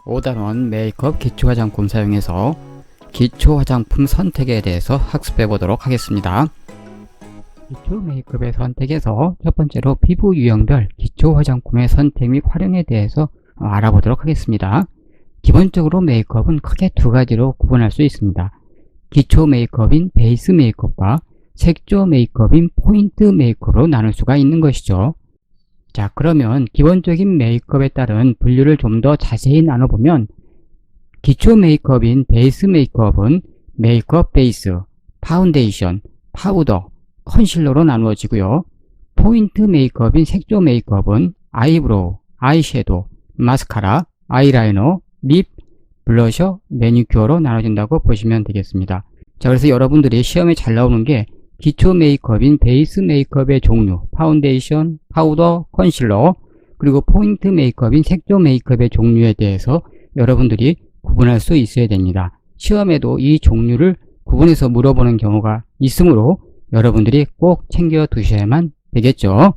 5단원 메이크업 기초 화장품 사용해서 기초 화장품 선택에 대해서 학습해 보도록 하겠습니다. 기초 메이크업의 선택에서 첫 번째로 피부 유형별 기초 화장품의 선택 및 활용에 대해서 알아보도록 하겠습니다. 기본적으로 메이크업은 크게 두 가지로 구분할 수 있습니다. 기초 메이크업인 베이스 메이크업과 색조 메이크업인 포인트 메이크업으로 나눌 수가 있는 것이죠. 자, 그러면 기본적인 메이크업에 따른 분류를 좀 더 자세히 나눠보면 기초 메이크업인 베이스 메이크업은 메이크업 베이스, 파운데이션, 파우더, 컨실러로 나누어지고요. 포인트 메이크업인 색조 메이크업은 아이브로우, 아이섀도우, 마스카라, 아이라이너, 립, 블러셔, 매니큐어로 나눠진다고 보시면 되겠습니다. 자, 그래서 여러분들이 시험에 잘 나오는 게 기초 메이크업인 베이스 메이크업의 종류, 파운데이션, 파우더, 컨실러, 그리고 포인트 메이크업인 색조 메이크업의 종류에 대해서 여러분들이 구분할 수 있어야 됩니다. 시험에도 이 종류를 구분해서 물어보는 경우가 있으므로 여러분들이 꼭 챙겨 두셔야만 되겠죠.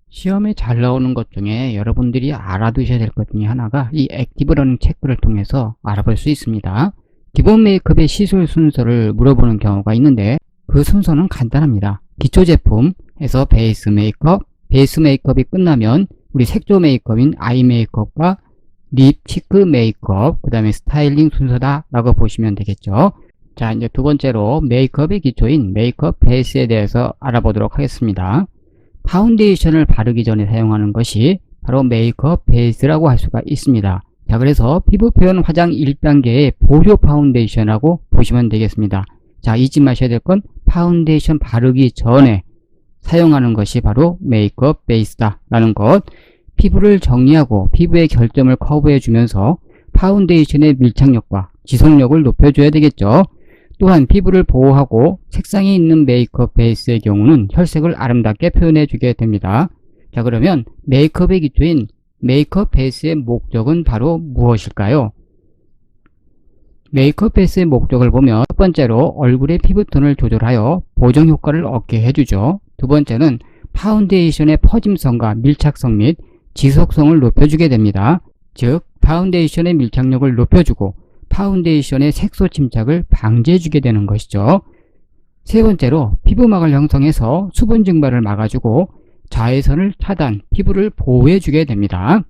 시험에 잘 나오는 것 중에 여러분들이 알아두셔야 될 것 중에 하나가 이 액티브 러닝 체크를 통해서 알아볼 수 있습니다. 기본 메이크업의 시술 순서를 물어보는 경우가 있는데 그 순서는 간단합니다. 기초 제품에서 베이스 메이크업이 끝나면 우리 색조 메이크업인 아이 메이크업과 립, 치크 메이크업, 그 다음에 스타일링 순서다 라고 보시면 되겠죠. 자, 이제 두 번째로 메이크업의 기초인 메이크업 베이스에 대해서 알아보도록 하겠습니다. 파운데이션을 바르기 전에 사용하는 것이 바로 메이크업 베이스라고 할 수가 있습니다. 자, 그래서 피부 표현 화장 1단계의 보조 파운데이션이라고 보시면 되겠습니다. 자, 잊지 마셔야 될 건 파운데이션 바르기 전에 사용하는 것이 바로 메이크업 베이스다 라는 것. 피부를 정리하고 피부의 결점을 커버해 주면서 파운데이션의 밀착력과 지속력을 높여줘야 되겠죠. 또한 피부를 보호하고 색상이 있는 메이크업 베이스의 경우는 혈색을 아름답게 표현해 주게 됩니다. 자, 그러면 메이크업의 기초인 메이크업 베이스의 목적은 바로 무엇일까요? 메이크업 베이스의 목적을 보면 첫 번째로 얼굴의 피부톤을 조절하여 보정 효과를 얻게 해주죠. 두 번째는 파운데이션의 퍼짐성과 밀착성 및 지속성을 높여주게 됩니다. 즉 파운데이션의 밀착력을 높여주고 파운데이션의 색소 침착을 방지해주게 되는 것이죠. 세 번째로 피부막을 형성해서 수분 증발을 막아주고 자외선을 차단, 피부를 보호해주게 됩니다.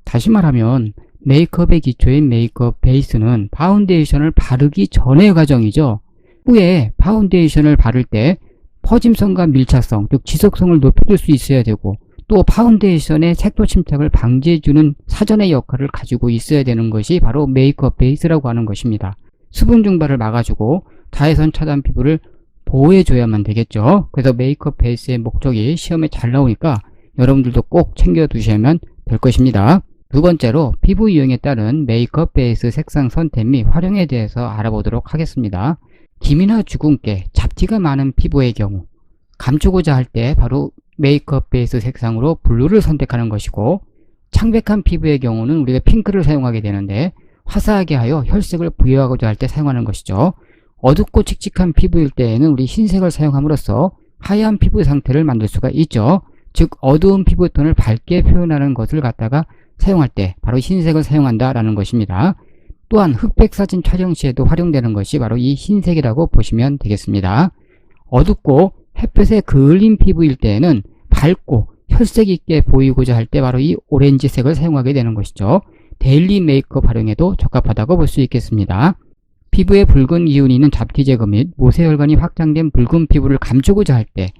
다시 말하면 메이크업의 기초인 메이크업 베이스는 파운데이션을 바르기 전의 과정이죠. 후에 파운데이션을 바를 때 퍼짐성과 밀착성, 즉 지속성을 높여줄 수 있어야 되고 또 파운데이션의 색소 침착을 방지해주는 사전의 역할을 가지고 있어야 되는 것이 바로 메이크업 베이스라고 하는 것입니다. 수분 증발을 막아주고 자외선 차단 피부를 보호해줘야만 되겠죠. 그래서 메이크업 베이스의 목적이 시험에 잘 나오니까 여러분들도 꼭 챙겨 두셔야만 될 것입니다. 두 번째로 피부 유형에 따른 메이크업 베이스 색상 선택 및 활용에 대해서 알아보도록 하겠습니다. 기미나 주근깨, 잡티가 많은 피부의 경우 감추고자 할 때 바로 메이크업 베이스 색상으로 블루를 선택하는 것이고 창백한 피부의 경우는 우리가 핑크를 사용하게 되는데 화사하게 하여 혈색을 부여하고자 할 때 사용하는 것이죠. 어둡고 칙칙한 피부일 때에는 우리 흰색을 사용함으로써 하얀 피부 상태를 만들 수가 있죠. 즉 어두운 피부톤을 밝게 표현하는 것을 갖다가 사용할 때 바로 흰색을 사용한다 라는 것입니다. 또한 흑백 사진 촬영 시에도 활용되는 것이 바로 이 흰색이라고 보시면 되겠습니다. 어둡고 햇볕에 그을린 피부일 때에는 밝고 혈색 있게 보이고자 할 때 바로 이 오렌지색을 사용하게 되는 것이죠. 데일리 메이크업 활용에도 적합하다고 볼 수 있겠습니다. 피부에 붉은 기운이 있는 잡티 제거 및 모세혈관이 확장된 붉은 피부를 감추고자 할 때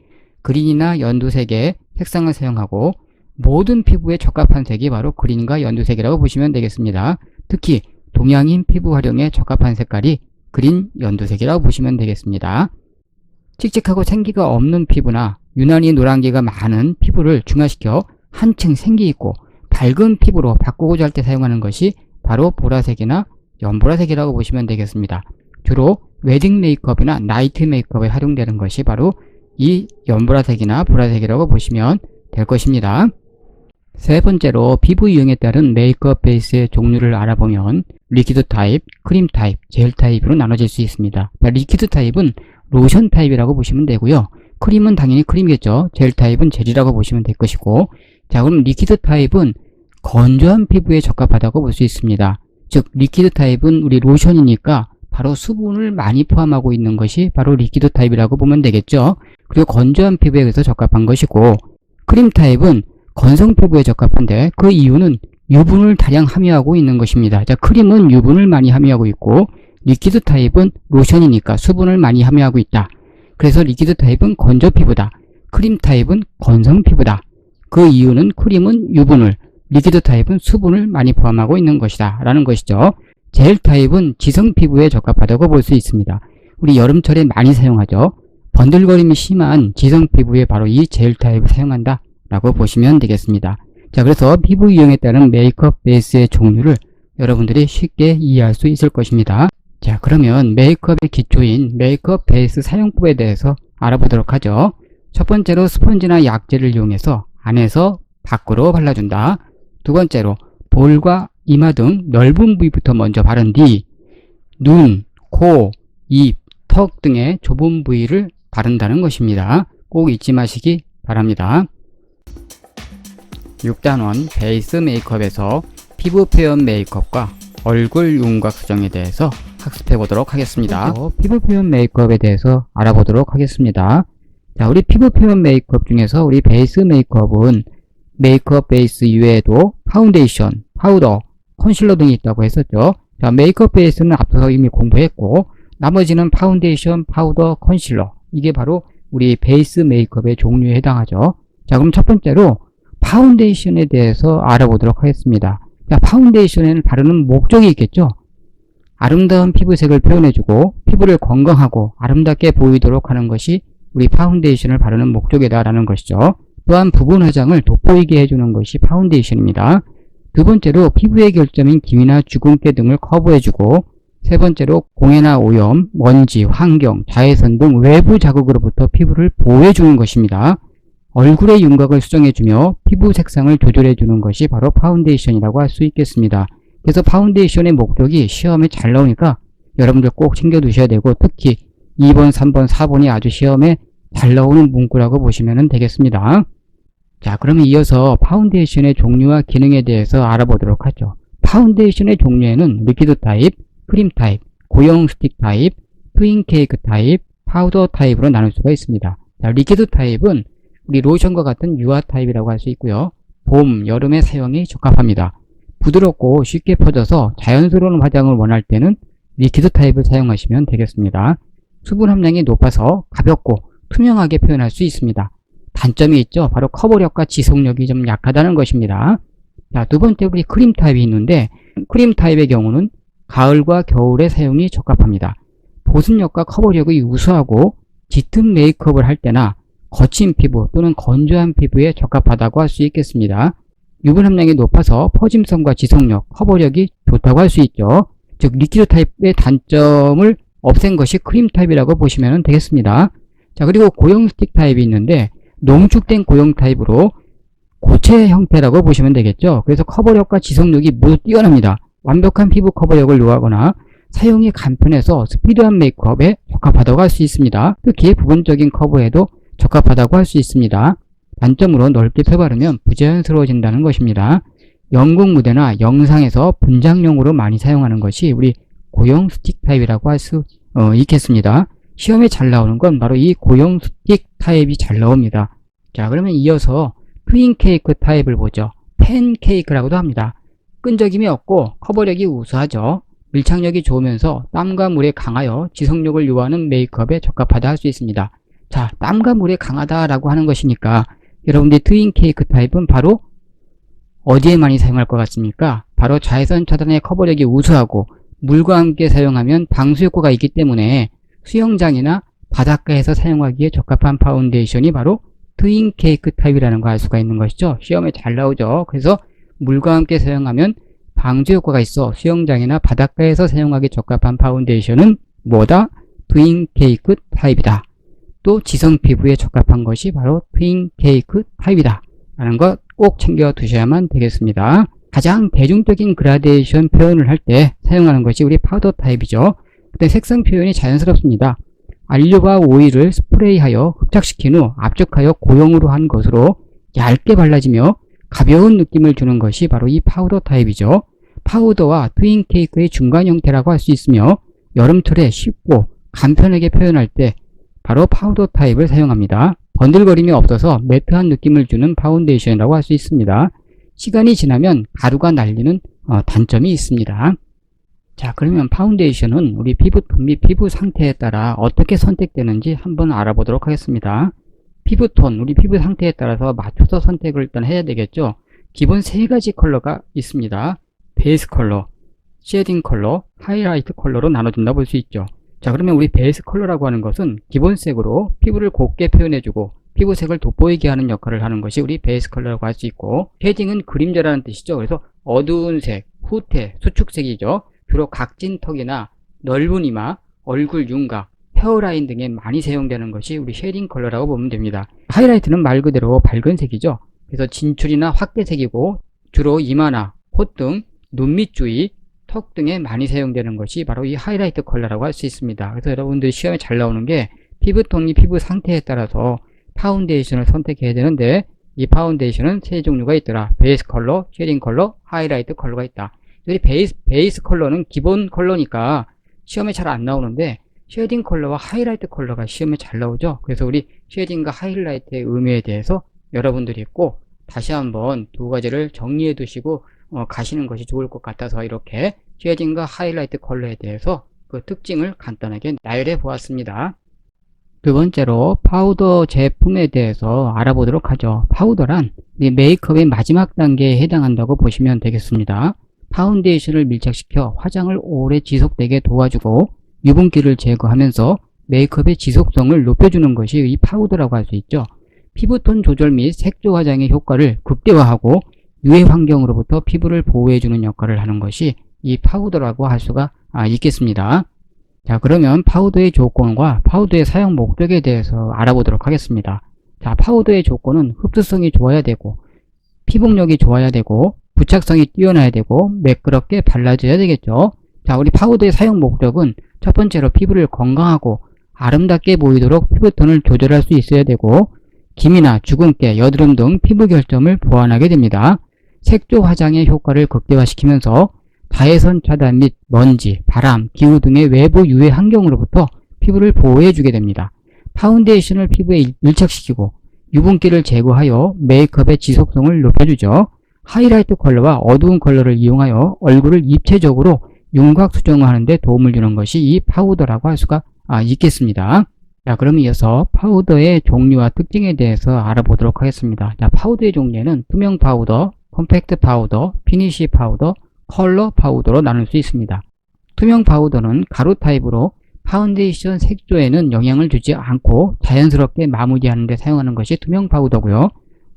그린이나 연두색의 색상을 사용하고 모든 피부에 적합한 색이 바로 그린과 연두색이라고 보시면 되겠습니다. 특히 동양인 피부 활용에 적합한 색깔이 그린, 연두색이라고 보시면 되겠습니다. 칙칙하고 생기가 없는 피부나 유난히 노란기가 많은 피부를 중화시켜 한층 생기 있고 밝은 피부로 바꾸고자 할 때 사용하는 것이 바로 보라색이나 연보라색이라고 보시면 되겠습니다. 주로 웨딩 메이크업이나 나이트 메이크업에 활용되는 것이 바로 이 연보라색이나 보라색이라고 보시면 될 것입니다. 세 번째로 피부 유형에 따른 메이크업 베이스의 종류를 알아보면 리퀴드 타입, 크림 타입, 젤 타입으로 나눠질 수 있습니다. 리퀴드 타입은 로션 타입이라고 보시면 되고요. 크림은 당연히 크림이겠죠. 젤 타입은 젤이라고 보시면 될 것이고, 자, 그럼 리퀴드 타입은 건조한 피부에 적합하다고 볼 수 있습니다. 즉 리퀴드 타입은 우리 로션이니까 바로 수분을 많이 포함하고 있는 것이 바로 리퀴드 타입이라고 보면 되겠죠. 그리고 건조한 피부에 그래서 적합한 것이고, 크림 타입은 건성 피부에 적합한데 그 이유는 유분을 다량 함유하고 있는 것입니다. 자, 크림은 유분을 많이 함유하고 있고 리퀴드 타입은 로션이니까 수분을 많이 함유하고 있다. 그래서 리퀴드 타입은 건조 피부다. 크림 타입은 건성 피부다. 그 이유는 크림은 유분을, 리퀴드 타입은 수분을 많이 포함하고 있는 것이다 라는 것이죠. 젤 타입은 지성 피부에 적합하다고 볼 수 있습니다. 우리 여름철에 많이 사용하죠. 번들거림이 심한 지성 피부에 바로 이 젤 타입을 사용한다 라고 보시면 되겠습니다. 자, 그래서 피부 유형에 따른 메이크업 베이스의 종류를 여러분들이 쉽게 이해할 수 있을 것입니다. 자, 그러면 메이크업의 기초인 메이크업 베이스 사용법에 대해서 알아보도록 하죠. 첫 번째로 스펀지나 약재를 이용해서 안에서 밖으로 발라준다. 두 번째로 볼과 이마 등 넓은 부위부터 먼저 바른 뒤 눈, 코, 입, 턱 등의 좁은 부위를 바른다는 것입니다. 꼭 잊지 마시기 바랍니다. 6단원 베이스 메이크업에서 피부 표현 메이크업과 얼굴 윤곽 수정에 대해서 학습해 보도록 하겠습니다. 피부 표현 메이크업에 대해서 알아보도록 하겠습니다. 자, 우리 피부 표현 메이크업 중에서 우리 베이스 메이크업은 메이크업 베이스 이외에도 파운데이션, 파우더, 컨실러 등이 있다고 했었죠. 자, 메이크업 베이스는 앞서서 이미 공부했고 나머지는 파운데이션, 파우더, 컨실러, 이게 바로 우리 베이스 메이크업의 종류에 해당하죠. 자, 그럼 첫 번째로 파운데이션에 대해서 알아보도록 하겠습니다. 자, 파운데이션에는 바르는 목적이 있겠죠. 아름다운 피부색을 표현해주고 피부를 건강하고 아름답게 보이도록 하는 것이 우리 파운데이션을 바르는 목적이다 라는 것이죠. 또한 부분 화장을 돋보이게 해주는 것이 파운데이션입니다. 두 번째로 피부의 결점인 기미나 주근깨 등을 커버해주고, 세 번째로 공해나 오염, 먼지, 환경, 자외선 등 외부 자극으로부터 피부를 보호해주는 것입니다. 얼굴의 윤곽을 수정해주며 피부 색상을 조절해주는 것이 바로 파운데이션이라고 할 수 있겠습니다. 그래서 파운데이션의 목적이 시험에 잘 나오니까 여러분들 꼭 챙겨두셔야 되고, 특히 2번, 3번, 4번이 아주 시험에 잘 나오는 문구라고 보시면 되겠습니다. 자, 그러면 이어서 파운데이션의 종류와 기능에 대해서 알아보도록 하죠. 파운데이션의 종류에는 리퀴드 타입, 크림 타입, 고형 스틱 타입, 트윈 케이크 타입, 파우더 타입으로 나눌 수가 있습니다. 자, 리퀴드 타입은 우리 로션과 같은 유화 타입이라고 할 수 있고요. 봄, 여름에 사용이 적합합니다. 부드럽고 쉽게 퍼져서 자연스러운 화장을 원할 때는 리퀴드 타입을 사용하시면 되겠습니다. 수분 함량이 높아서 가볍고 투명하게 표현할 수 있습니다. 단점이 있죠. 바로 커버력과 지속력이 좀 약하다는 것입니다. 자, 두 번째 우리 크림 타입이 있는데, 크림 타입의 경우는 가을과 겨울에 사용이 적합합니다. 보습력과 커버력이 우수하고 짙은 메이크업을 할 때나 거친 피부 또는 건조한 피부에 적합하다고 할 수 있겠습니다. 유분 함량이 높아서 퍼짐성과 지속력, 커버력이 좋다고 할 수 있죠. 즉 리퀴드 타입의 단점을 없앤 것이 크림 타입이라고 보시면 되겠습니다. 자, 그리고 고형 스틱 타입이 있는데 농축된 고형 타입으로 고체 형태라고 보시면 되겠죠. 그래서 커버력과 지속력이 모두 뛰어납니다. 완벽한 피부 커버력을 요하거나 사용이 간편해서 스피드한 메이크업에 적합하다고 할 수 있습니다. 특히 부분적인 커버에도 적합하다고 할 수 있습니다. 단점으로 넓게 펴바르면 부자연스러워진다는 것입니다. 연극 무대나 영상에서 분장용으로 많이 사용하는 것이 우리 고형 스틱 타입이라고 할 수 있겠습니다. 시험에 잘 나오는 건 바로 이 고형 스틱 타입이 잘 나옵니다. 자, 그러면 이어서 트윈 케이크 타입을 보죠. 팬케이크라고도 합니다. 끈적임이 없고 커버력이 우수하죠. 밀착력이 좋으면서 땀과 물에 강하여 지속력을 요하는 메이크업에 적합하다 할 수 있습니다. 자, 땀과 물에 강하다라고 하는 것이니까 여러분들이 트윈 케이크 타입은 바로 어디에 많이 사용할 것 같습니까? 바로 자외선 차단의 커버력이 우수하고 물과 함께 사용하면 방수 효과가 있기 때문에 수영장이나 바닷가에서 사용하기에 적합한 파운데이션이 바로 트윈 케이크 타입이라는 거 알 수가 있는 것이죠. 시험에 잘 나오죠. 그래서 물과 함께 사용하면 방수 효과가 있어 수영장이나 바닷가에서 사용하기 적합한 파운데이션은 뭐다? 트윈 케이크 타입이다. 또 지성 피부에 적합한 것이 바로 트윈 케이크 타입이다 라는 것 꼭 챙겨 두셔야만 되겠습니다. 가장 대중적인 그라데이션 표현을 할 때 사용하는 것이 우리 파우더 타입이죠. 근데 색상 표현이 자연스럽습니다. 알료바 오일을 스프레이하여 흡착시킨 후 압축하여 고형으로 한 것으로 얇게 발라지며 가벼운 느낌을 주는 것이 바로 이 파우더 타입이죠. 파우더와 트윈 케이크의 중간 형태라고 할 수 있으며 여름철에 쉽고 간편하게 표현할 때 바로 파우더 타입을 사용합니다. 번들거림이 없어서 매트한 느낌을 주는 파운데이션이라고 할 수 있습니다. 시간이 지나면 가루가 날리는 단점이 있습니다. 자, 그러면 파운데이션은 우리 피부톤 및 피부 상태에 따라 어떻게 선택되는지 한번 알아보도록 하겠습니다. 피부톤, 우리 피부 상태에 따라서 맞춰서 선택을 일단 해야 되겠죠. 기본 세 가지 컬러가 있습니다. 베이스 컬러, 쉐딩 컬러, 하이라이트 컬러로 나눠진다 볼 수 있죠. 자, 그러면 우리 베이스 컬러라고 하는 것은 기본색으로 피부를 곱게 표현해주고 피부색을 돋보이게 하는 역할을 하는 것이 우리 베이스 컬러라고 할 수 있고, 쉐딩은 그림자라는 뜻이죠. 그래서 어두운 색, 후퇴, 수축색이죠. 주로 각진 턱이나 넓은 이마, 얼굴 윤곽, 헤어라인 등에 많이 사용되는 것이 우리 쉐딩 컬러라고 보면 됩니다. 하이라이트는 말 그대로 밝은 색이죠. 그래서 진출이나 확대색이고 주로 이마나 콧등, 눈 밑 주위, 턱 등에 많이 사용되는 것이 바로 이 하이라이트 컬러라고 할 수 있습니다. 그래서 여러분들이 시험에 잘 나오는 게 피부톤이 피부 상태에 따라서 파운데이션을 선택해야 되는데, 이 파운데이션은 세 종류가 있더라. 베이스 컬러, 쉐딩 컬러, 하이라이트 컬러가 있다. 이 베이스 컬러는 기본 컬러니까 시험에 잘 안 나오는데, 쉐딩 컬러와 하이라이트 컬러가 시험에 잘 나오죠. 그래서 우리 쉐딩과 하이라이트의 의미에 대해서 여러분들이 꼭 다시 한번 두 가지를 정리해 두시고 가시는 것이 좋을 것 같아서 이렇게 쉐딩과 하이라이트 컬러에 대해서 그 특징을 간단하게 나열해 보았습니다. 두 번째로 파우더 제품에 대해서 알아보도록 하죠. 파우더란 메이크업의 마지막 단계에 해당한다고 보시면 되겠습니다. 파운데이션을 밀착시켜 화장을 오래 지속되게 도와주고 유분기를 제거하면서 메이크업의 지속성을 높여주는 것이 이 파우더라고 할 수 있죠. 피부톤 조절 및 색조 화장의 효과를 극대화하고 유해 환경으로부터 피부를 보호해주는 역할을 하는 것이 이 파우더라고 할 수가 있겠습니다. 자, 그러면 파우더의 조건과 파우더의 사용 목적에 대해서 알아보도록 하겠습니다. 자, 파우더의 조건은 흡수성이 좋아야 되고 피복력이 좋아야 되고 부착성이 뛰어나야 되고 매끄럽게 발라져야 되겠죠. 자, 우리 파우더의 사용 목적은 첫 번째로 피부를 건강하고 아름답게 보이도록 피부톤을 조절할 수 있어야 되고, 기미나 주근깨, 여드름 등 피부 결점을 보완하게 됩니다. 색조 화장의 효과를 극대화시키면서 자외선 차단 및 먼지, 바람, 기후 등의 외부 유해 환경으로부터 피부를 보호해주게 됩니다. 파운데이션을 피부에 밀착시키고 유분기를 제거하여 메이크업의 지속성을 높여주죠. 하이라이트 컬러와 어두운 컬러를 이용하여 얼굴을 입체적으로 윤곽 수정하는 데 도움을 주는 것이 이 파우더라고 할 수가 있겠습니다. 자, 그럼 이어서 파우더의 종류와 특징에 대해서 알아보도록 하겠습니다. 자, 파우더의 종류는 투명 파우더, 컴팩트 파우더, 피니쉬 파우더, 컬러 파우더로 나눌 수 있습니다. 투명 파우더는 가루 타입으로 파운데이션 색조에는 영향을 주지 않고 자연스럽게 마무리하는 데 사용하는 것이 투명 파우더고요.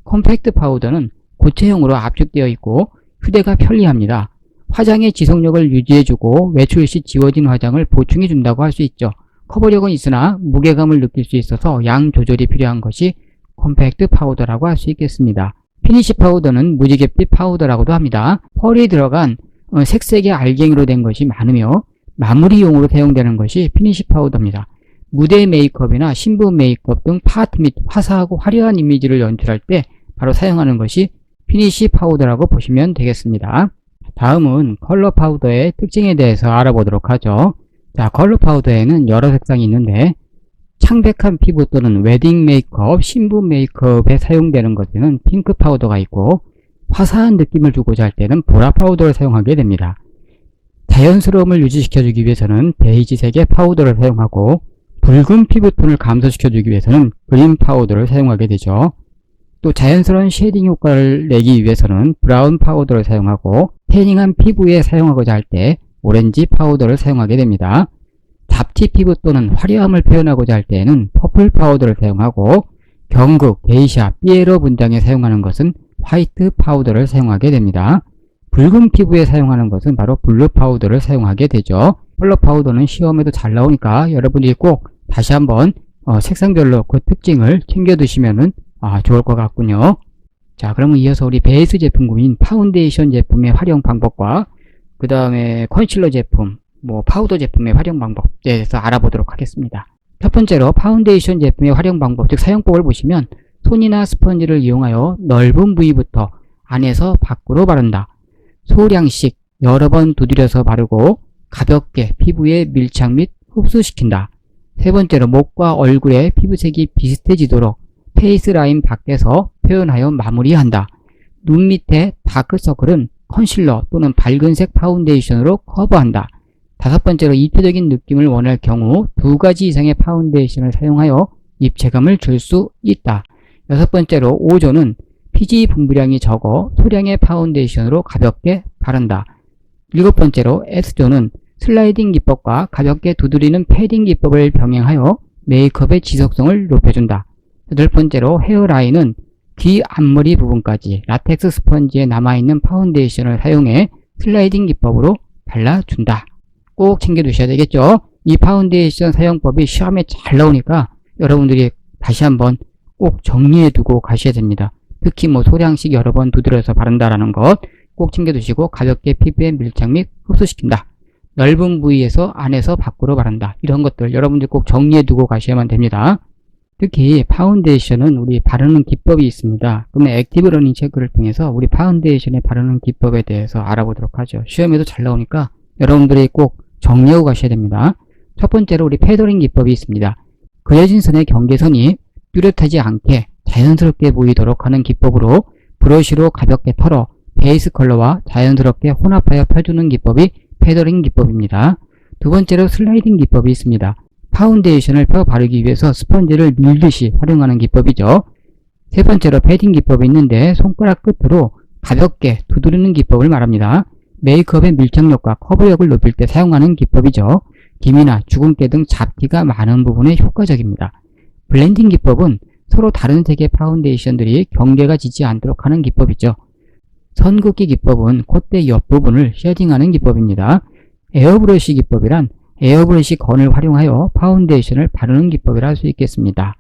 컴팩트 파우더는 고체형으로 압축되어 있고 휴대가 편리합니다. 화장의 지속력을 유지해주고 외출 시 지워진 화장을 보충해준다고 할 수 있죠. 커버력은 있으나 무게감을 느낄 수 있어서 양 조절이 필요한 것이 컴팩트 파우더라고 할 수 있겠습니다. 피니쉬 파우더는 무지갯빛 파우더라고도 합니다. 펄이 들어간 색색의 알갱이로 된 것이 많으며 마무리용으로 사용되는 것이 피니쉬 파우더입니다. 무대 메이크업이나 신부 메이크업 등 파트 및 화사하고 화려한 이미지를 연출할 때 바로 사용하는 것이 피니쉬 파우더라고 보시면 되겠습니다. 다음은 컬러 파우더의 특징에 대해서 알아보도록 하죠. 자, 컬러 파우더에는 여러 색상이 있는데 창백한 피부 또는 웨딩 메이크업, 신부 메이크업에 사용되는 것에는 핑크 파우더가 있고, 화사한 느낌을 주고자 할 때는 보라 파우더를 사용하게 됩니다. 자연스러움을 유지시켜주기 위해서는 베이지색의 파우더를 사용하고, 붉은 피부톤을 감소시켜주기 위해서는 그린 파우더를 사용하게 되죠. 또 자연스러운 쉐딩 효과를 내기 위해서는 브라운 파우더를 사용하고, 태닝한 피부에 사용하고자 할 때 오렌지 파우더를 사용하게 됩니다. 잡티 피부 또는 화려함을 표현하고자 할 때에는 퍼플 파우더를 사용하고, 경극, 게이샤, 삐에로 분장에 사용하는 것은 화이트 파우더를 사용하게 됩니다. 붉은 피부에 사용하는 것은 바로 블루 파우더를 사용하게 되죠. 컬러 파우더는 시험에도 잘 나오니까 여러분들이 꼭 다시 한번 색상별로 그 특징을 챙겨 두시면 좋을 것 같군요. 자, 그러면 이어서 우리 베이스 제품군인 파운데이션 제품의 활용 방법과 그 다음에 컨실러 제품, 파우더 제품의 활용 방법에 대해서 알아보도록 하겠습니다. 첫 번째로 파운데이션 제품의 활용 방법, 즉 사용법을 보시면 손이나 스펀지를 이용하여 넓은 부위부터 안에서 밖으로 바른다. 소량씩 여러 번 두드려서 바르고 가볍게 피부에 밀착 및 흡수시킨다. 세 번째로 목과 얼굴의 피부색이 비슷해지도록 페이스 라인 밖에서 표현하여 마무리한다. 눈 밑에 다크서클은 컨실러 또는 밝은색 파운데이션으로 커버한다. 다섯 번째로 입체적인 느낌을 원할 경우 두 가지 이상의 파운데이션을 사용하여 입체감을 줄 수 있다. 여섯 번째로 5조는 피지 분비량이 적어 소량의 파운데이션으로 가볍게 바른다. 일곱 번째로 S조는 슬라이딩 기법과 가볍게 두드리는 패딩 기법을 병행하여 메이크업의 지속성을 높여준다. 여덟 번째로 헤어라인은 귀 앞머리 부분까지 라텍스 스펀지에 남아있는 파운데이션을 사용해 슬라이딩 기법으로 발라준다. 꼭 챙겨두셔야 되겠죠. 이 파운데이션 사용법이 시험에 잘 나오니까 여러분들이 다시 한번 꼭 정리해두고 가셔야 됩니다. 특히 소량씩 여러 번 두드려서 바른다라는 것 꼭 챙겨두시고, 가볍게 피부에 밀착 및 흡수시킨다. 넓은 부위에서 안에서 밖으로 바른다. 이런 것들 여러분들 꼭 정리해두고 가셔야만 됩니다. 특히 파운데이션은 우리 바르는 기법이 있습니다. 그러면 액티브 러닝 체크를 통해서 우리 파운데이션에 바르는 기법에 대해서 알아보도록 하죠. 시험에도 잘 나오니까 여러분들이 꼭 정리하고 가셔야 됩니다. 첫 번째로 우리 패더링 기법이 있습니다. 그려진 선의 경계선이 뚜렷하지 않게 자연스럽게 보이도록 하는 기법으로 브러쉬로 가볍게 털어 베이스 컬러와 자연스럽게 혼합하여 펴주는 기법이 패더링 기법입니다. 두 번째로 슬라이딩 기법이 있습니다. 파운데이션을 펴 바르기 위해서 스펀지를 밀듯이 활용하는 기법이죠. 세 번째로 패딩 기법이 있는데 손가락 끝으로 가볍게 두드리는 기법을 말합니다. 메이크업의 밀착력과 커버력을 높일 때 사용하는 기법이죠. 김이나 주근깨 등 잡티가 많은 부분에 효과적입니다. 블렌딩 기법은 서로 다른 색의 파운데이션들이 경계가 지지 않도록 하는 기법이죠. 선긋기 기법은 콧대 옆부분을 쉐딩하는 기법입니다. 에어브러쉬 기법이란 에어브러쉬 건을 활용하여 파운데이션을 바르는 기법이라 할 수 있겠습니다.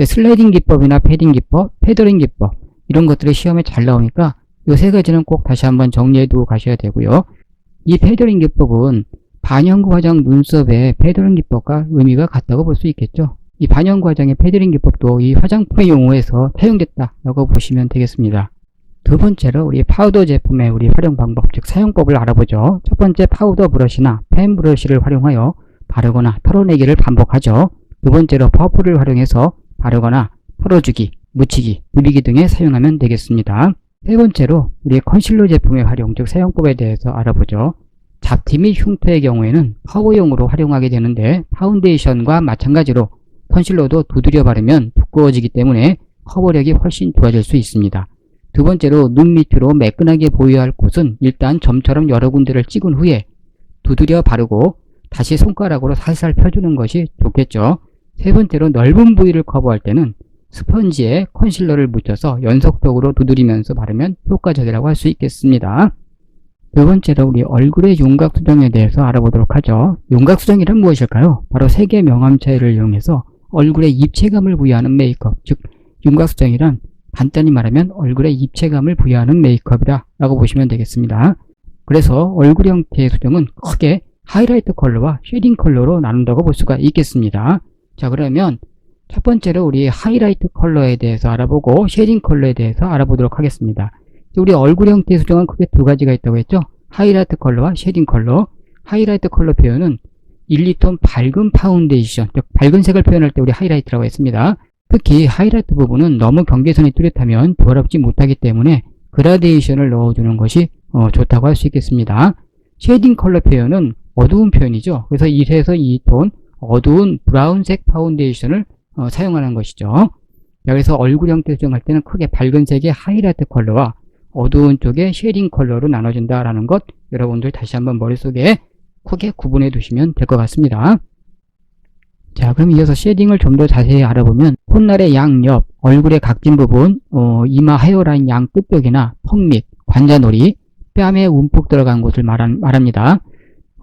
슬라이딩 기법이나 패딩 기법, 패더링 기법 이런 것들이 시험에 잘 나오니까 이 세 가지는 꼭 다시 한번 정리해두고 가셔야 되고요. 이 패더링 기법은 반영구 화장 눈썹의 패더링 기법과 의미가 같다고 볼 수 있겠죠. 이 반영구 화장의 패더링 기법도 이 화장품의 용어에서 사용됐다라고 보시면 되겠습니다. 두 번째로 우리 파우더 제품의 우리 활용 방법, 즉 사용법을 알아보죠. 첫 번째, 파우더 브러쉬나 펜 브러쉬를 활용하여 바르거나 털어내기를 반복하죠. 두 번째로 퍼프를 활용해서 바르거나 털어주기, 묻히기, 누비기 등에 사용하면 되겠습니다. 세 번째로 우리 컨실러 제품의 활용, 즉 사용법에 대해서 알아보죠. 잡티 및 흉터의 경우에는 커버용으로 활용하게 되는데 파운데이션과 마찬가지로 컨실러도 두드려 바르면 두꺼워지기 때문에 커버력이 훨씬 좋아질 수 있습니다. 두 번째로 눈 밑으로 매끈하게 보여야 할 곳은 일단 점처럼 여러 군데를 찍은 후에 두드려 바르고 다시 손가락으로 살살 펴주는 것이 좋겠죠. 세 번째로 넓은 부위를 커버할 때는 스펀지에 컨실러를 묻혀서 연속적으로 두드리면서 바르면 효과적이라고 할 수 있겠습니다. 두 번째로 우리 얼굴의 윤곽 수정에 대해서 알아보도록 하죠. 윤곽 수정이란 무엇일까요? 바로 색의 명암차이를 이용해서 얼굴에 입체감을 부여하는 메이크업, 즉 윤곽 수정이란 간단히 말하면 얼굴에 입체감을 부여하는 메이크업이다 라고 보시면 되겠습니다. 그래서 얼굴 형태의 수정은 크게 하이라이트 컬러와 쉐딩 컬러로 나눈다고 볼 수가 있겠습니다. 자, 그러면 첫 번째로 우리 하이라이트 컬러에 대해서 알아보고 쉐딩 컬러에 대해서 알아보도록 하겠습니다. 우리 얼굴 형태의 수정은 크게 두 가지가 있다고 했죠. 하이라이트 컬러와 쉐딩 컬러. 하이라이트 컬러 표현은 1,2톤 밝은 파운데이션, 즉 밝은 색을 표현할 때 우리 하이라이트라고 했습니다. 특히 하이라이트 부분은 너무 경계선이 뚜렷하면 부드럽지 못하기 때문에 그라데이션을 넣어주는 것이 좋다고 할 수 있겠습니다. 쉐딩 컬러 표현은 어두운 표현이죠. 그래서 1에서 2톤 어두운 브라운색 파운데이션을 사용하는 것이죠. 그래서 얼굴 형태 수정할 때는 크게 밝은 색의 하이라이트 컬러와 어두운 쪽의 쉐딩 컬러로 나눠진다라는 것 여러분들 다시 한번 머릿속에 크게 구분해 두시면 될 것 같습니다. 자, 그럼 이어서 쉐딩을 좀 더 자세히 알아보면 콧날의 양옆, 얼굴의 각진 부분, 이마 헤어라인 양 끝쪽이나 턱 밑, 관자놀이, 뺨에 움푹 들어간 곳을 말합니다.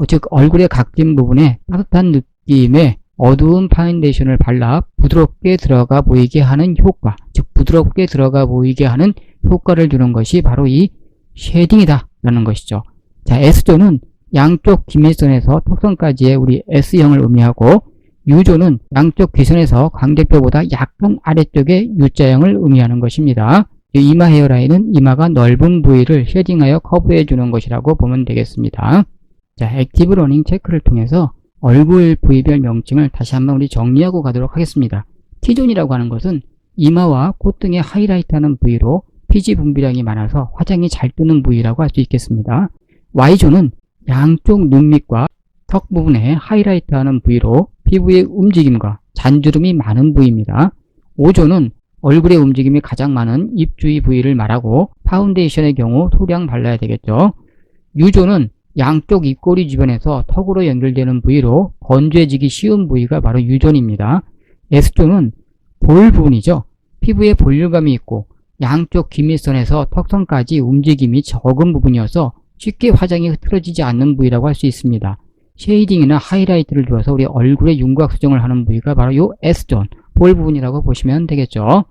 즉 얼굴의 각진 부분에 따뜻한 느낌의 어두운 파운데이션을 발라 부드럽게 들어가 보이게 하는 효과, 즉 부드럽게 들어가 보이게 하는 효과를 주는 것이 바로 이 쉐딩이다 라는 것이죠. 자, S조는 양쪽 기밀선에서 턱선까지의 우리 S형을 의미하고 U조는 양쪽 귀선에서 광대뼈보다 약간 아래쪽의 U자형을 의미하는 것입니다. 이 이마 헤어라인은 이마가 넓은 부위를 쉐딩하여 커브해 주는 것이라고 보면 되겠습니다. 자, 액티브 러닝 체크를 통해서 얼굴 부위별 명칭을 다시 한번 우리 정리하고 가도록 하겠습니다. T존이라고 하는 것은 이마와 콧등에 하이라이트하는 부위로 피지 분비량이 많아서 화장이 잘 뜨는 부위라고 할 수 있겠습니다. Y존은 양쪽 눈 밑과 턱 부분에 하이라이트하는 부위로 피부의 움직임과 잔주름이 많은 부위입니다. O존은 얼굴의 움직임이 가장 많은 입 주위 부위를 말하고 파운데이션의 경우 소량 발라야 되겠죠. U존은 양쪽 입꼬리 주변에서 턱으로 연결되는 부위로 건조해지기 쉬운 부위가 바로 U존입니다. S존은 볼 부분이죠. 피부에 볼륨감이 있고 양쪽 귀밑선에서 턱선까지 움직임이 적은 부분이어서 쉽게 화장이 흐트러지지 않는 부위라고 할 수 있습니다. 쉐이딩이나 하이라이트를 주어서 우리 얼굴에 윤곽 수정을 하는 부위가 바로 요 S존, 볼 부분이라고 보시면 되겠죠.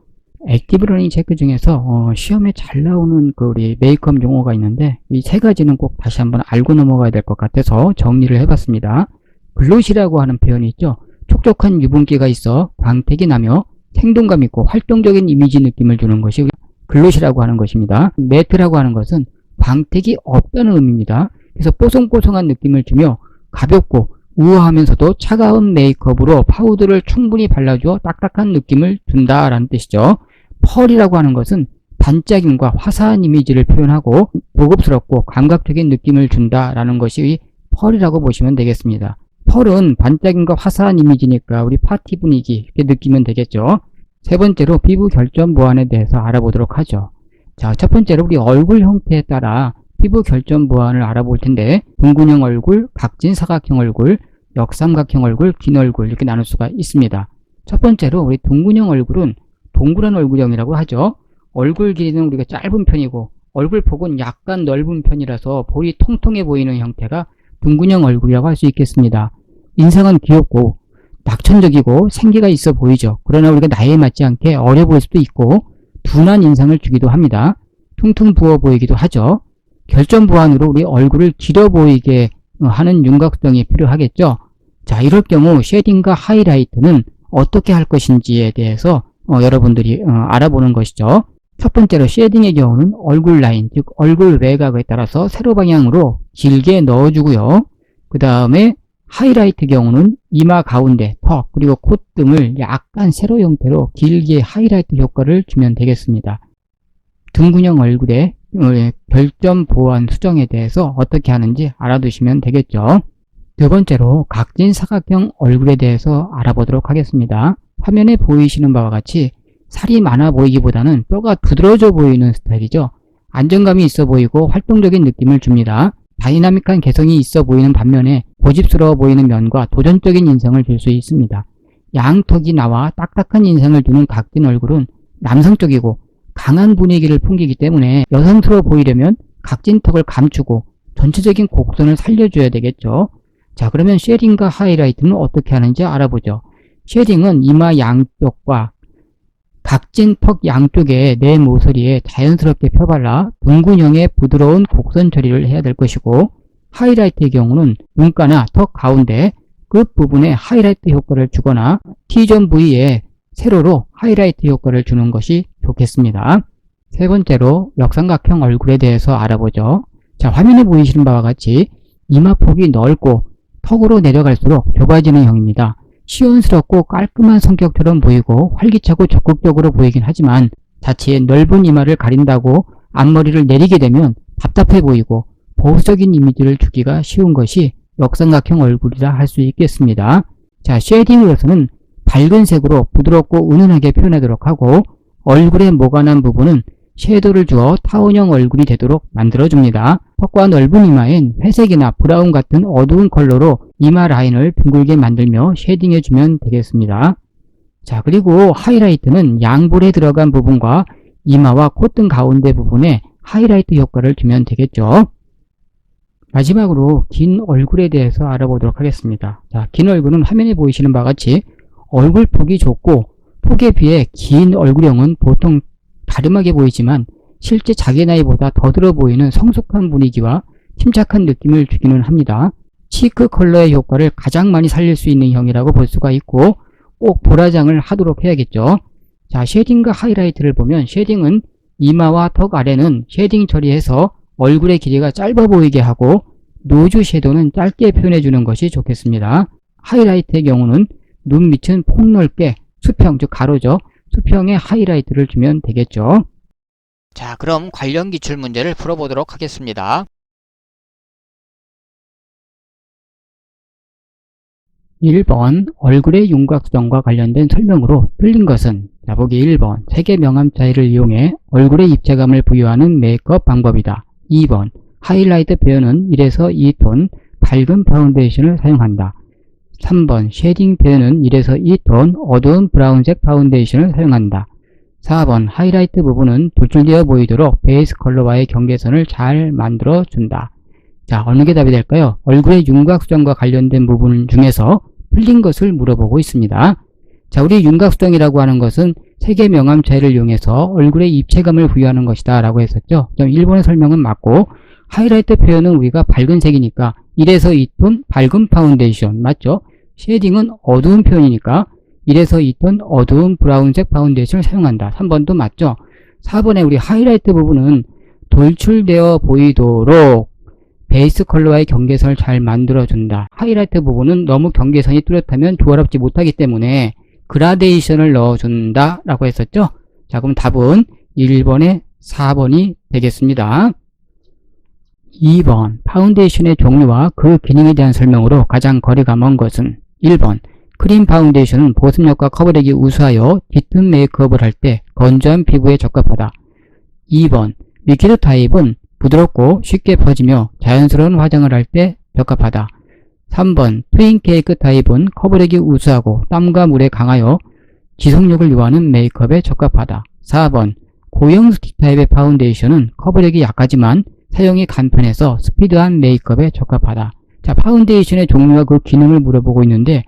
액티브 러닝 체크 중에서 시험에 잘 나오는 우리 메이크업 용어가 있는데 이 세 가지는 꼭 다시 한번 알고 넘어가야 될 것 같아서 정리를 해봤습니다. 글로시라고 하는 표현이 있죠. 촉촉한 유분기가 있어 광택이 나며 생동감 있고 활동적인 이미지 느낌을 주는 것이 글로시라고 하는 것입니다. 매트라고 하는 것은 광택이 없다는 의미입니다. 그래서 뽀송뽀송한 느낌을 주며 가볍고 우아하면서도 차가운 메이크업으로 파우더를 충분히 발라주어 딱딱한 느낌을 준다라는 뜻이죠. 펄이라고 하는 것은 반짝임과 화사한 이미지를 표현하고 고급스럽고 감각적인 느낌을 준다라는 것이 펄이라고 보시면 되겠습니다. 펄은 반짝임과 화사한 이미지니까 우리 파티 분위기 이렇게 느끼면 되겠죠. 세 번째로 피부 결점 보완에 대해서 알아보도록 하죠. 자, 첫 번째로 우리 얼굴 형태에 따라 피부 결점 보완을 알아볼 텐데 둥근형 얼굴, 각진 사각형 얼굴, 역삼각형 얼굴, 긴 얼굴 이렇게 나눌 수가 있습니다. 첫 번째로 우리 둥근형 얼굴은 동그란 얼굴형이라고 하죠. 얼굴 길이는 우리가 짧은 편이고 얼굴 폭은 약간 넓은 편이라서 볼이 통통해 보이는 형태가 둥근형 얼굴이라고 할 수 있겠습니다. 인상은 귀엽고 낙천적이고 생기가 있어 보이죠. 그러나 우리가 나이에 맞지 않게 어려 보일 수도 있고 둔한 인상을 주기도 합니다. 퉁퉁 부어 보이기도 하죠. 결점 보완으로 우리 얼굴을 길어 보이게 하는 윤곽수정이 필요하겠죠. 자, 이럴 경우 쉐딩과 하이라이트는 어떻게 할 것인지에 대해서 여러분들이 알아보는 것이죠. 첫 번째로 쉐딩의 경우는 얼굴 라인, 즉 얼굴 외곽에 따라서 세로 방향으로 길게 넣어주고요. 그 다음에 하이라이트 경우는 이마 가운데, 턱, 그리고 콧등을 약간 세로 형태로 길게 하이라이트 효과를 주면 되겠습니다. 둥근형 얼굴의 결점 보완 수정에 대해서 어떻게 하는지 알아두시면 되겠죠. 두 번째로 각진 사각형 얼굴에 대해서 알아보도록 하겠습니다. 화면에 보이시는 바와 같이 살이 많아 보이기보다는 뼈가 두드러져 보이는 스타일이죠. 안정감이 있어 보이고 활동적인 느낌을 줍니다. 다이나믹한 개성이 있어 보이는 반면에 고집스러워 보이는 면과 도전적인 인상을 줄 수 있습니다. 양턱이 나와 딱딱한 인상을 주는 각진 얼굴은 남성적이고 강한 분위기를 풍기기 때문에 여성스러워 보이려면 각진 턱을 감추고 전체적인 곡선을 살려줘야 되겠죠. 자, 그러면 쉐딩과 하이라이트는 어떻게 하는지 알아보죠. 쉐딩은 이마 양쪽과 각진 턱 양쪽에 내 모서리에 자연스럽게 펴발라 둥근형의 부드러운 곡선 처리를 해야 될 것이고, 하이라이트의 경우는 눈가나 턱 가운데 끝부분에 하이라이트 효과를 주거나 T존 부위에 세로로 하이라이트 효과를 주는 것이 좋겠습니다. 세 번째로 역삼각형 얼굴에 대해서 알아보죠. 자, 화면에 보이시는 바와 같이 이마폭이 넓고 턱으로 내려갈수록 좁아지는 형입니다. 시원스럽고 깔끔한 성격처럼 보이고 활기차고 적극적으로 보이긴 하지만 자칫 넓은 이마를 가린다고 앞머리를 내리게 되면 답답해 보이고 보수적인 이미지를 주기가 쉬운 것이 역삼각형 얼굴이라 할 수 있겠습니다. 자, 쉐딩으로서는 밝은 색으로 부드럽고 은은하게 표현하도록 하고, 얼굴의 모가난 부분은 섀도우를 주어 타원형 얼굴이 되도록 만들어줍니다. 턱과 넓은 이마엔 회색이나 브라운 같은 어두운 컬러로 이마 라인을 둥글게 만들며 쉐딩해주면 되겠습니다. 자, 그리고 하이라이트는 양볼에 들어간 부분과 이마와 콧등 가운데 부분에 하이라이트 효과를 주면 되겠죠. 마지막으로 긴 얼굴에 대해서 알아보도록 하겠습니다. 자, 긴 얼굴은 화면에 보이시는 바와 같이 얼굴 폭이 좁고 폭에 비해 긴 얼굴형은 보통 다름하게 보이지만 실제 자기 나이보다 더 들어 보이는 성숙한 분위기와 침착한 느낌을 주기는 합니다. 치크 컬러의 효과를 가장 많이 살릴 수 있는 형이라고 볼 수가 있고, 꼭 보라장을 하도록 해야겠죠. 자, 쉐딩과 하이라이트를 보면 쉐딩은 이마와 턱 아래는 쉐딩 처리해서 얼굴의 길이가 짧아 보이게 하고 노즈 섀도우는 짧게 표현해주는 것이 좋겠습니다. 하이라이트의 경우는 눈 밑은 폭넓게 수평, 즉 가로죠. 수평에 하이라이트를 주면 되겠죠. 자, 그럼 관련 기출 문제를 풀어보도록 하겠습니다. 1번 얼굴의 윤곽수정과 관련된 설명으로 틀린 것은 자, 보기 1번 색의 명암 차이를 이용해 얼굴에 입체감을 부여하는 메이크업 방법이다. 2번 하이라이트 표현은 1에서 2톤 밝은 파운데이션을 사용한다. 3번 쉐딩 표현은 1에서 2톤 어두운 브라운색 파운데이션을 사용한다. 4번 하이라이트 부분은 돌출되어 보이도록 베이스 컬러와의 경계선을 잘 만들어 준다. 자, 어느 게 답이 될까요? 얼굴의 윤곽수정과 관련된 부분 중에서 틀린 것을 물어보고 있습니다. 자, 우리 윤곽수정이라고 하는 것은 색의 명암 차이를 이용해서 얼굴에 입체감을 부여하는 것이다 라고 했었죠. 1번의 설명은 맞고, 하이라이트 표현은 우리가 밝은 색이니까 1에서 2톤 밝은 파운데이션 맞죠? 쉐딩은 어두운 표현이니까 1에서 2톤 어두운 브라운색 파운데이션을 사용한다. 3번도 맞죠? 4번에 우리 하이라이트 부분은 돌출되어 보이도록 베이스 컬러와의 경계선을 잘 만들어준다. 하이라이트 부분은 너무 경계선이 뚜렷하면 조화롭지 못하기 때문에 그라데이션을 넣어준다 라고 했었죠. 자, 그럼 답은 1번에 4번이 되겠습니다. 2번 파운데이션의 종류와 그 기능에 대한 설명으로 가장 거리가 먼 것은 1번 크림 파운데이션은 보습력과 커버력이 우수하여 짙은 메이크업을 할 때 건조한 피부에 적합하다. 2번 리퀴드 타입은 부드럽고 쉽게 퍼지며 자연스러운 화장을 할 때 적합하다. 3번 트윈 케이크 타입은 커버력이 우수하고 땀과 물에 강하여 지속력을 요하는 메이크업에 적합하다. 4번 고형 스틱 타입의 파운데이션은 커버력이 약하지만 사용이 간편해서 스피드한 메이크업에 적합하다. 자, 파운데이션의 종류와 그 기능을 물어보고 있는데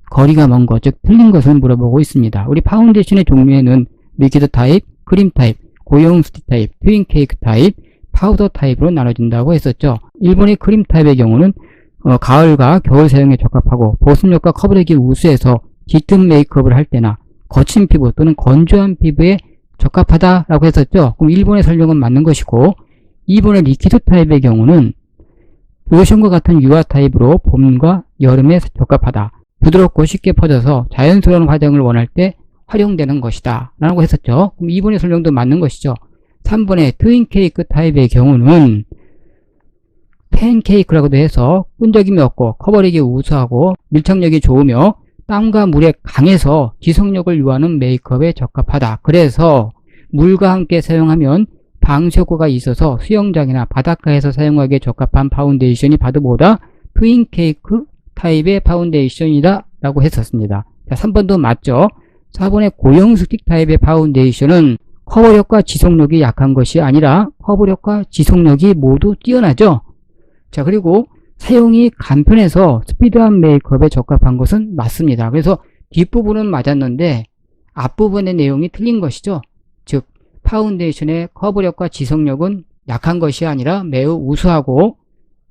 거리가 먼 것, 즉 틀린 것을 물어보고 있습니다. 우리 파운데이션의 종류에는 리퀴드 타입, 크림 타입, 고형 스틱 타입, 트윈 케이크 타입, 파우더 타입으로 나눠진다고 했었죠. 1번의 크림 타입의 경우는 가을과 겨울 사용에 적합하고 보습력과 커버력이 우수해서 짙은 메이크업을 할 때나 거친 피부 또는 건조한 피부에 적합하다라고 했었죠. 그럼 1번의 설명은 맞는 것이고 2번의 리퀴드 타입의 경우는 로션과 같은 유화 타입으로 봄과 여름에 적합하다. 부드럽고 쉽게 퍼져서 자연스러운 화장을 원할 때 활용되는 것이다 라고 했었죠. 그럼 2번의 설명도 맞는 것이죠. 3번의 트윈 케이크 타입의 경우는 팬케이크라고도 해서 끈적임이 없고 커버력이 우수하고 밀착력이 좋으며 땀과 물에 강해서 지속력을 요하는 메이크업에 적합하다. 그래서 물과 함께 사용하면 방수 효과가 있어서 수영장이나 바닷가에서 사용하기에 적합한 파운데이션이 바로 뭐다? 트윈 케이크 타입의 파운데이션이다 라고 했었습니다. 자, 3번도 맞죠? 4번의 고형 스틱 타입의 파운데이션은 커버력과 지속력이 약한 것이 아니라 커버력과 지속력이 모두 뛰어나죠. 자, 그리고 사용이 간편해서 스피드한 메이크업에 적합한 것은 맞습니다. 그래서 뒷부분은 맞았는데 앞부분의 내용이 틀린 것이죠. 즉 파운데이션의 커버력과 지속력은 약한 것이 아니라 매우 우수하고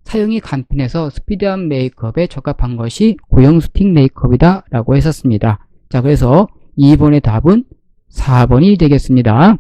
사용이 간편해서 스피드한 메이크업에 적합한 것이 고형 스틱 메이크업이다 라고 했었습니다. 자, 그래서 2번의 답은 4번이 되겠습니다.